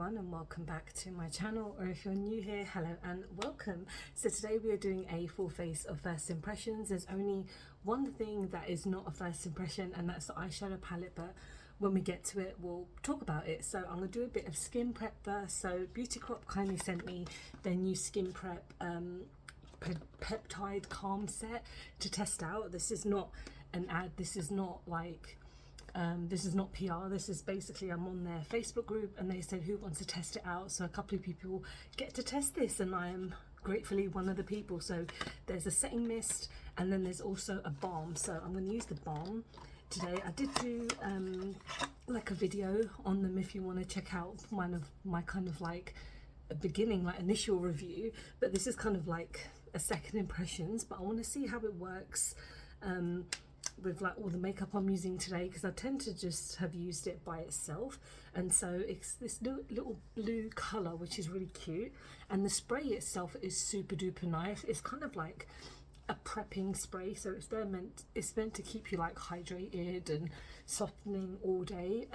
everyone, and welcome back to my channel, or if you're new here, hello and welcome. So today we are doing a full face of first impressions. There's only one thing that is not a first impression, and that's the eyeshadow palette, but when we get to it we'll talk about it. So I'm going to do a bit of skin prep first. So Beauty Crop kindly sent me their new skin prep peptide calm set to test out. This is not an ad, this is not like this is not PR. This is basically, I'm on their Facebook group and they said who wants to test it out, so a couple of people get to test this and I am gratefully one of the people. So there's a setting mist and then there's also a balm. So I'm going to use the balm today. I did do like a video on them if you want to check out one of my kind of like a beginning, like initial review, but this is kind of like a second impressions. But I want to see how it works with like all the makeup I'm using today, because I tend to just have used it by itself, and so it's this little blue color which is really cute, and the spray itself is super duper nice. It's kind of like a prepping spray, so it's meant to keep you like hydrated and softening all day.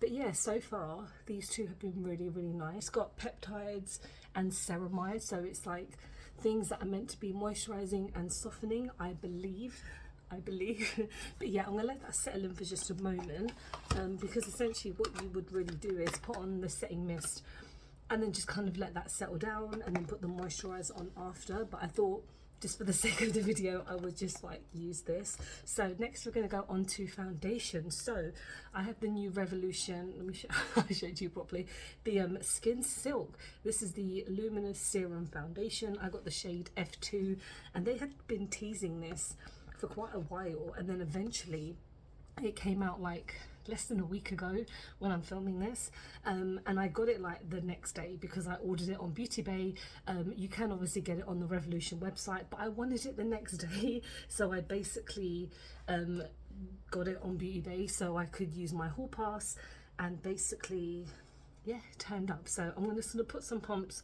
But yeah, so far these two have been really nice. Got peptides and ceramides, so it's like things that are meant to be moisturizing and softening, I believe. But yeah, I'm gonna let that settle in for just a moment, because essentially what you would really do is put on the setting mist and then just kind of let that settle down and then put the moisturizer on after. But I thought just for the sake of the video I would just like use this. So next we're going to go on to foundation. So I have the new Revolution, let me show it to you properly, the Skin Silk. This is the Luminous Serum Foundation. I got the shade F2 and they had been teasing this for quite a while, and then eventually it came out like less than a week ago when I'm filming this, and I got it like the next day because I ordered it on Beauty Bay. You can obviously get it on the Revolution website, but I wanted it the next day, so I basically got it on Beauty Bay so I could use my hall pass, and basically yeah, it turned up. So I'm going to sort of put some pumps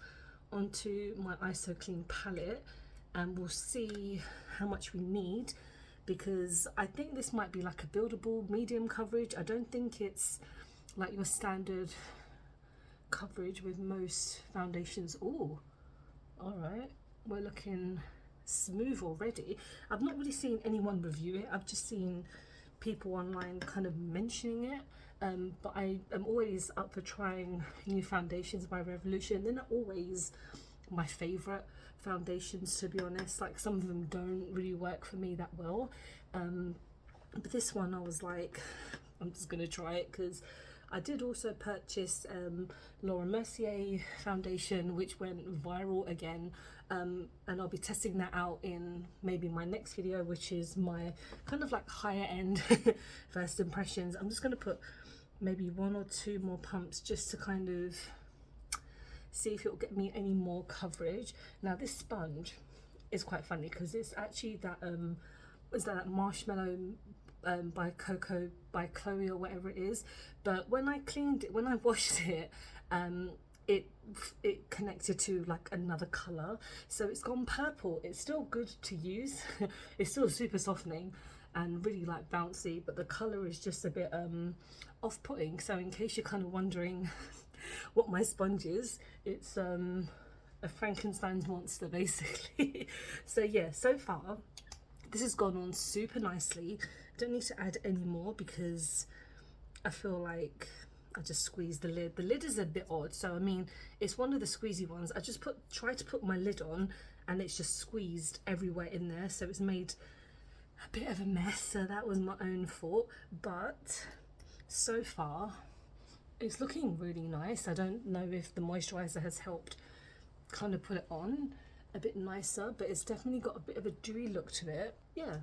onto my ISO Clean palette and we'll see how much we need, because I think this might be like a buildable medium coverage. I don't think it's like your standard coverage with most foundations. Oh, all right, we're looking smooth already. I've not really seen anyone review it, I've just seen people online kind of mentioning it, but I am always up for trying new foundations by Revolution. They're not always my favorite foundations, to be honest. Like some of them don't really work for me that well, but this one I was like, I'm just gonna try it, because I did also purchase Laura Mercier foundation which went viral again, and I'll be testing that out in maybe my next video, which is my kind of like higher end first impressions. I'm just gonna put maybe 1 or 2 more pumps just to kind of see if it will get me any more coverage. Now this sponge is quite funny because it's actually that was that marshmallow by Coco by Chloe or whatever it is, but when I cleaned it, when I washed it, it connected to like another color, so it's gone purple. It's still good to use it's still super softening and really like bouncy, but the color is just a bit off-putting. So in case you're kind of wondering what my sponge is, it's a Frankenstein's monster basically. So yeah, so far this has gone on super nicely. Don't need to add any more because I feel like I just squeezed the lid. The lid is a bit odd, so I mean it's one of the squeezy ones. I just tried to put my lid on and it's just squeezed everywhere in there, so it's made a bit of a mess, so that was my own fault. But so far it's looking really nice. I don't know if the moisturizer has helped kind of put it on a bit nicer, but it's definitely got a bit of a dewy look to it. Yeah,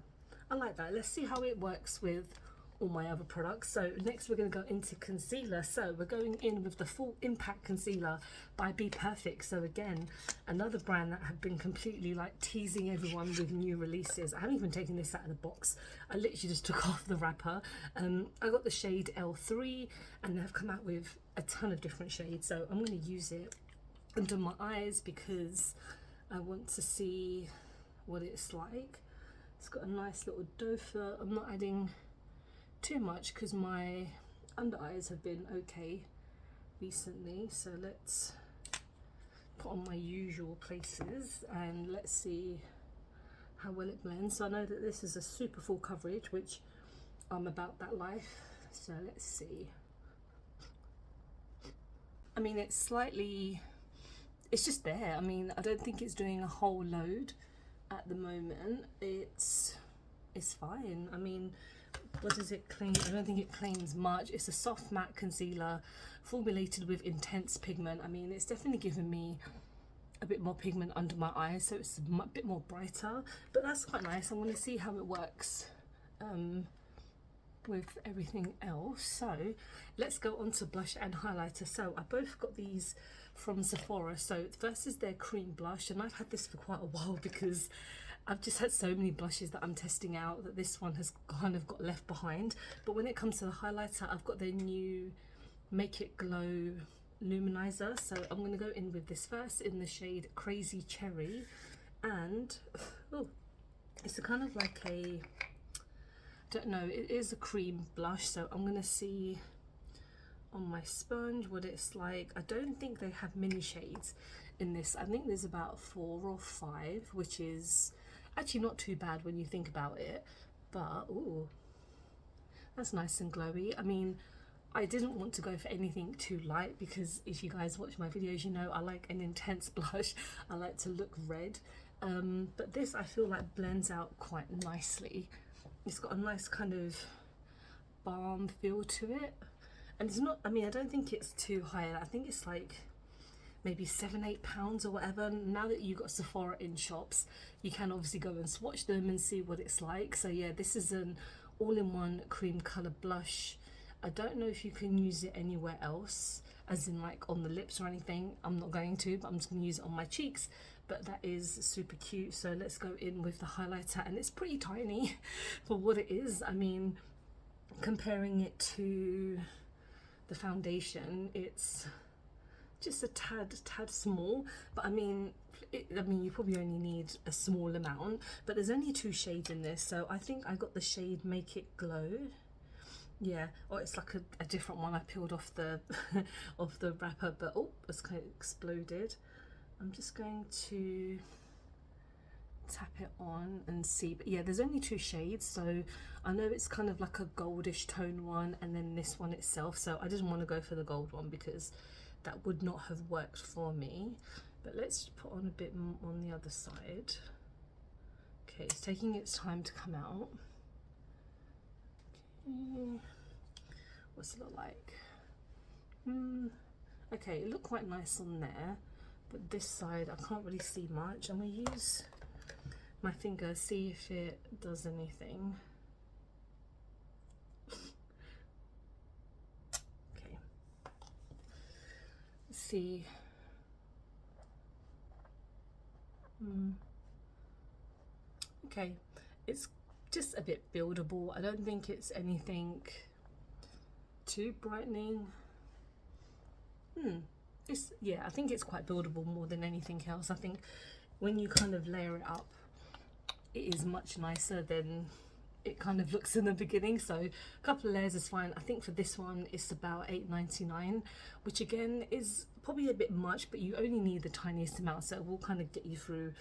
I like that. Let's see how it works with all my other products. So next we're going to go into concealer. So we're going in with the Full Impact Concealer by Be Perfect. So again, another brand that have been completely like teasing everyone with new releases. I haven't even taken this out of the box, I literally just took off the wrapper. I got the shade L3 and they've come out with a ton of different shades, so I'm going to use it under my eyes because I want to see what it's like. It's got a nice little doe. I'm not adding too much because my under eyes have been okay recently, so let's put on my usual places and let's see how well it blends. So I know that this is a super full coverage, which I'm about that life, so let's see. I mean, it's slightly, it's just there. I mean, I don't think it's doing a whole load at the moment. It's fine. I mean, what does it claim? I don't think it claims much. It's a soft matte concealer formulated with intense pigment. I mean, it's definitely given me a bit more pigment under my eyes, so it's a bit more brighter, but that's quite nice. I'm going to see how it works with everything else. So let's go on to blush and highlighter. So I both got these from Sephora. So first is their cream blush, and I've had this for quite a while because I've just had so many blushes that I'm testing out that this one has kind of got left behind. But when it comes to the highlighter, I've got their new Make It Glow luminizer, so I'm going to go in with this first in the shade Crazy Cherry, and oh, it's a kind of like a, don't know, it is a cream blush, so I'm going to see on my sponge what it's like. I don't think they have mini shades in this. I think there's about 4 or 5, which is actually not too bad when you think about it, but ooh, that's nice and glowy. I mean, I didn't want to go for anything too light because if you guys watch my videos, you know I like an intense blush. I like to look red, but this I feel like blends out quite nicely. It's got a nice kind of balm feel to it, and it's not, I mean, I don't think it's too high. I think it's like maybe £7-8 or whatever. Now that you got Sephora in shops, you can obviously go and swatch them and see what it's like. So yeah, this is an all-in-one cream color blush. I don't know if you can use it anywhere else, as in like on the lips or anything. I'm not going to, but I'm just going to use it on my cheeks. But that is super cute. So let's go in with the highlighter, and it's pretty tiny for what it is. I mean, comparing it to the foundation, it's just a tad small, but I mean, you probably only need a small amount, but there's only 2 shades in this, so I think I got the shade Make It Glow. Yeah, or it's like a different one. I peeled off the off the wrapper, but oh, it's kind of exploded. I'm just going to tap it on and see, but yeah, there's only 2 shades, so I know it's kind of like a goldish tone one, and then this one itself, so I didn't want to go for the gold one because that would not have worked for me. But let's put on a bit on the other side. Okay, it's taking its time to come out. Okay. What's it look like? Okay, it looked quite nice on there, but this side I can't really see much. I'm gonna use my finger, see if it does anything. Okay, let's see. Okay, it's just a bit buildable. I don't think it's anything too brightening. It's, yeah, I think it's quite buildable more than anything else. I think when you kind of layer it up, it is much nicer than it kind of looks in the beginning. So a couple of layers is fine. I think for this one it's about £8.99, which again is probably a bit much, but you only need the tiniest amount, so it will kind of get you through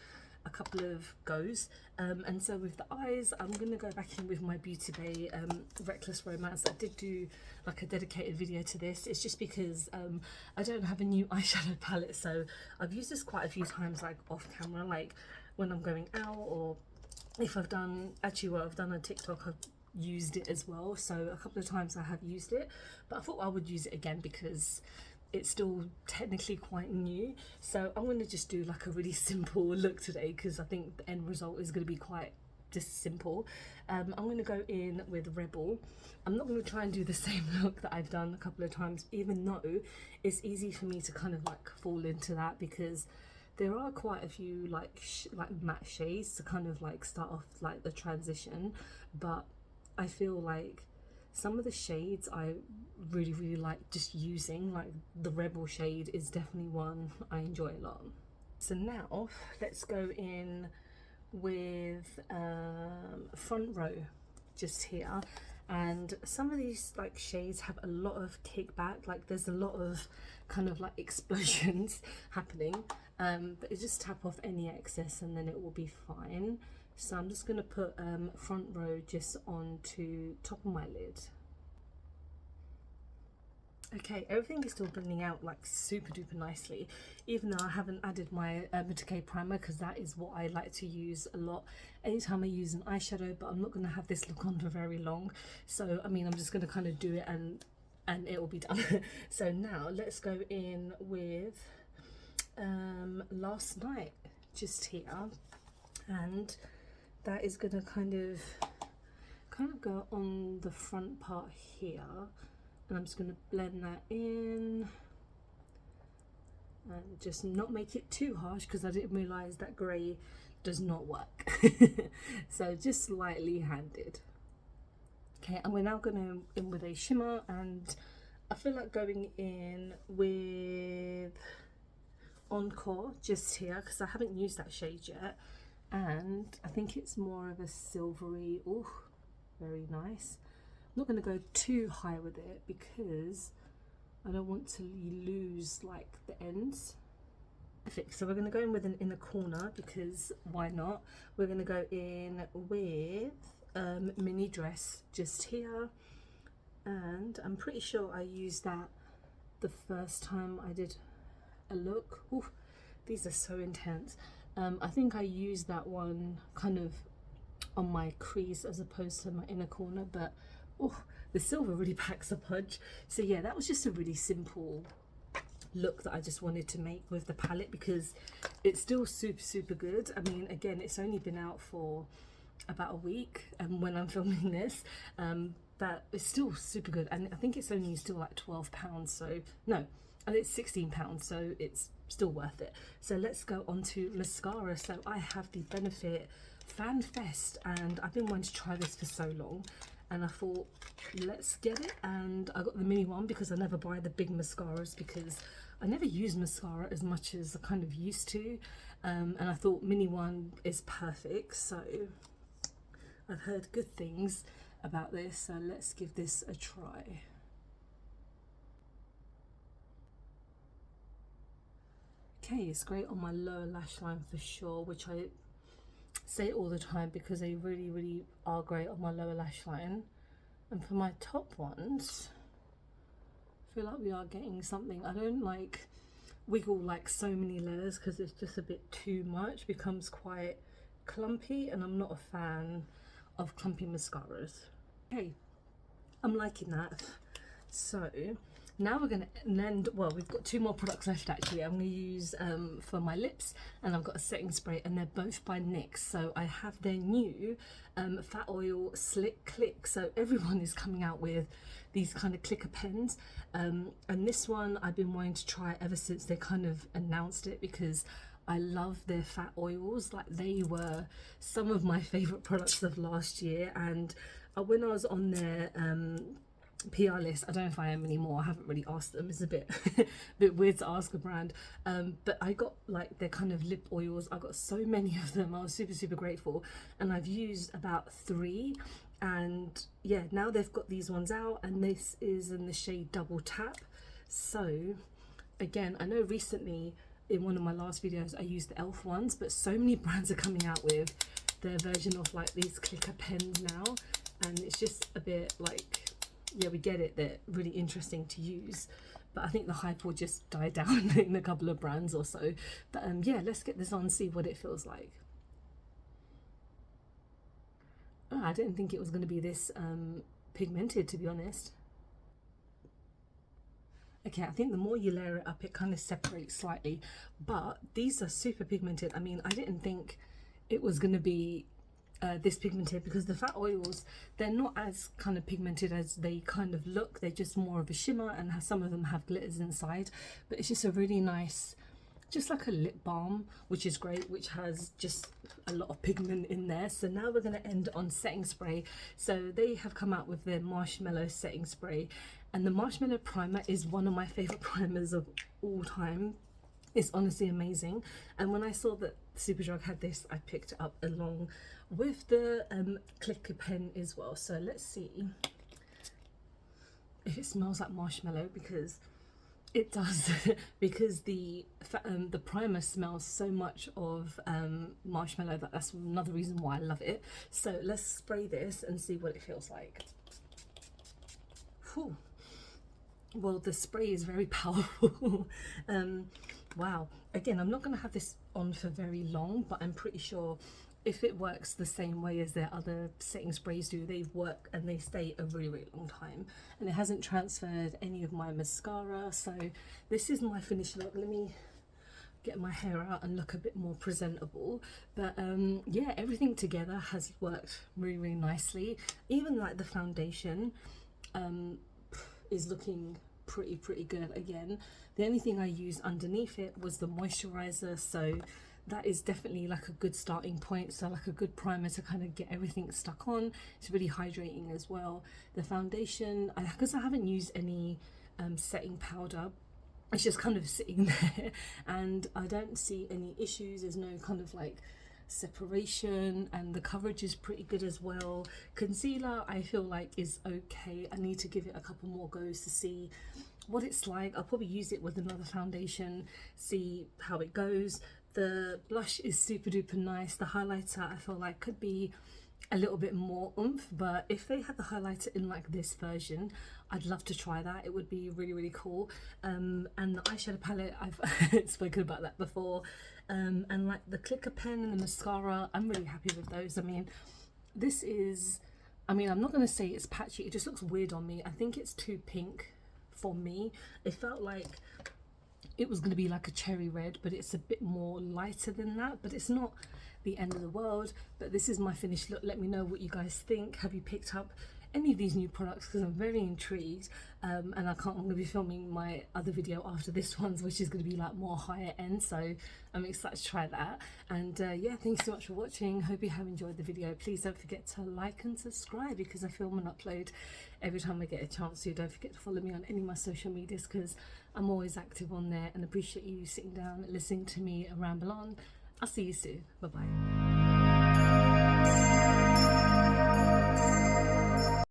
a couple of goes. And so with the eyes, I'm gonna go back in with my Beauty Bay Reckless Romance. I did do like a dedicated video to this. It's just because I don't have a new eyeshadow palette, so I've used this quite a few times, like off camera, like when I'm going out, or if I've done, actually what I've done on TikTok, I've used it as well. So a couple of times I have used it, but I thought I would use it again because it's still technically quite new. So I'm going to just do like a really simple look today because I think the end result is going to be quite just simple. I'm going to go in with Rebel. I'm not going to try and do the same look that I've done a couple of times, even though it's easy for me to kind of like fall into that because there are quite a few like matte shades to kind of like start off like the transition, but I feel like some of the shades I really like just using. Like the Rebel shade is definitely one I enjoy a lot. So now let's go in with Front Row just here, and some of these like shades have a lot of kickback, like there's a lot of kind of like explosions happening, but it just tap off any excess and then it will be fine. So I'm just going to put front row just onto top of my lid. Okay, everything is still blending out like super duper nicely, even though I haven't added my Urban Decay primer, because that is what I like to use a lot anytime I use an eyeshadow, but I'm not going to have this look on for very long. So I mean, I'm just going to kind of do it and it will be done. So now let's go in with Last Night just here, and that is going to kind of go on the front part here. And I'm just going to blend that in and just not make it too harsh, because I didn't realise that grey does not work. So just slightly handed. Okay, and we're now going to in with a shimmer, and I feel like going in with Encore just here, because I haven't used that shade yet, and I think it's more of a silvery, oh, very nice. I'm not going to go too high with it because I don't want to lose like the ends. Perfect. So we're going to go in with an inner corner, because why not? We're going to go in with Mini Dress just here, and I'm pretty sure I used that the first time I did a look. Ooh, these are so intense. I think I used that one kind of on my crease as opposed to my inner corner, but oh, the silver really packs a punch. So yeah, that was just a really simple look that I just wanted to make with the palette, because it's still super good. I mean, again, it's only been out for about a week when I'm filming this, but it's still super good, and I think it's only still like £12, so no, and it's £16, so it's still worth it. So let's go on to mascara. So I have the Benefit Fan Fest, and I've been wanting to try this for so long, and I thought let's get it. And I got the mini one because I never buy the big mascaras, because I never use mascara as much as I kind of used to, and I thought mini one is perfect. So I've heard good things about this, so let's give this a try. Okay, it's great on my lower lash line for sure, which I say all the time because they really are great on my lower lash line. And for my top ones, I feel like we are getting something. I don't like wiggle like so many layers because it's just a bit too much, becomes quite clumpy, and I'm not a fan of clumpy mascaras. Okay, I'm liking that. So now we're going to end, well, we've got two more products left actually. I'm going to use for my lips, and I've got a setting spray, and they're both by NYX. So I have their new Fat Oil Slick Click. So everyone is coming out with these kind of clicker pens, and this one I've been wanting to try ever since they kind of announced it, because I love their fat oils. Like, they were some of my favorite products of last year, and when I was on their PR list, I don't know if I am anymore, I haven't really asked them, it's a bit bit weird to ask a brand, but I got like their kind of lip oils. I got so many of them, I was super grateful, and I've used about 3, and yeah, now they've got these ones out, and this is in the shade Double Tap. So again, I know recently in one of my last videos I used the ELF ones, but so many brands are coming out with their version of like these clicker pens now, and it's just a bit like, yeah, we get it, they're really interesting to use, but I think the hype will just die down in a couple of brands or so. But yeah, let's get this on, see what it feels like. Oh, I didn't think it was going to be this pigmented, to be honest. Okay, I think the more you layer it up, it kind of separates slightly, but these are super pigmented. I mean, I didn't think it was going to be this pigmented, because the fat oils, they're not as kind of pigmented as they kind of look. They're just more of a shimmer, and some of them have glitters inside, but it's just a really nice, just like a lip balm, which is great, which has just a lot of pigment in there. So now we're going to end on setting spray. So they have come out with their Marshmallow setting spray, and the Marshmallow primer is one of my favorite primers of all time. It's honestly amazing. And when I saw that Superdrug had this, I picked it up along with the clicker pen as well. So let's see if it smells like marshmallow, because it does. Because the primer smells so much of marshmallow, that's another reason why I love it. So let's spray this and see what it feels like. Whew. Well, the spray is very powerful. Wow. Again, I'm not going to have this on for very long, but I'm pretty sure if it works the same way as their other setting sprays do, they work and they stay a really, really long time. And it hasn't transferred any of my mascara. So this is my finished look. Let me get my hair out and look a bit more presentable. But yeah, everything together has worked really, really nicely. Even like the foundation is looking pretty good. Again, the only thing I used underneath it was the moisturizer, so that is definitely like a good starting point. So like a good primer to kind of get everything stuck on. It's really hydrating as well. The foundation, because I haven't used any setting powder, it's just kind of sitting there and I don't see any issues. There's no kind of like separation, and the coverage is pretty good as well. Concealer I feel like is okay. I need to give it a couple more goes to see what it's like. I'll probably use it with another foundation, see how it goes. The blush is super duper nice. The highlighter I feel like could be a little bit more oomph, but if they had the highlighter in like this version, I'd love to try that. It would be really, really cool. And the eyeshadow palette, I've spoken about that before. And like the clicker pen and the mascara, I'm really happy with those. I mean, this is, I mean, I'm not going to say it's patchy. It just looks weird on me. I think it's too pink for me. It felt like it was going to be like a cherry red, but it's a bit more lighter than that. But it's not the end of the world. But this is my finished look. Let me know what you guys think. Have you picked up any of these new products? Because I'm very intrigued, and I'm going to be filming my other video after this one's, which is going to be like more higher end, so I'm excited to try that. And yeah, thanks so much for watching. Hope you have enjoyed the video. Please don't forget to like and subscribe, because I film and upload every time I get a chance to. Don't forget to follow me on any of my social medias, because I'm always active on there, and appreciate you sitting down listening to me ramble on. I'll see you soon. Bye bye.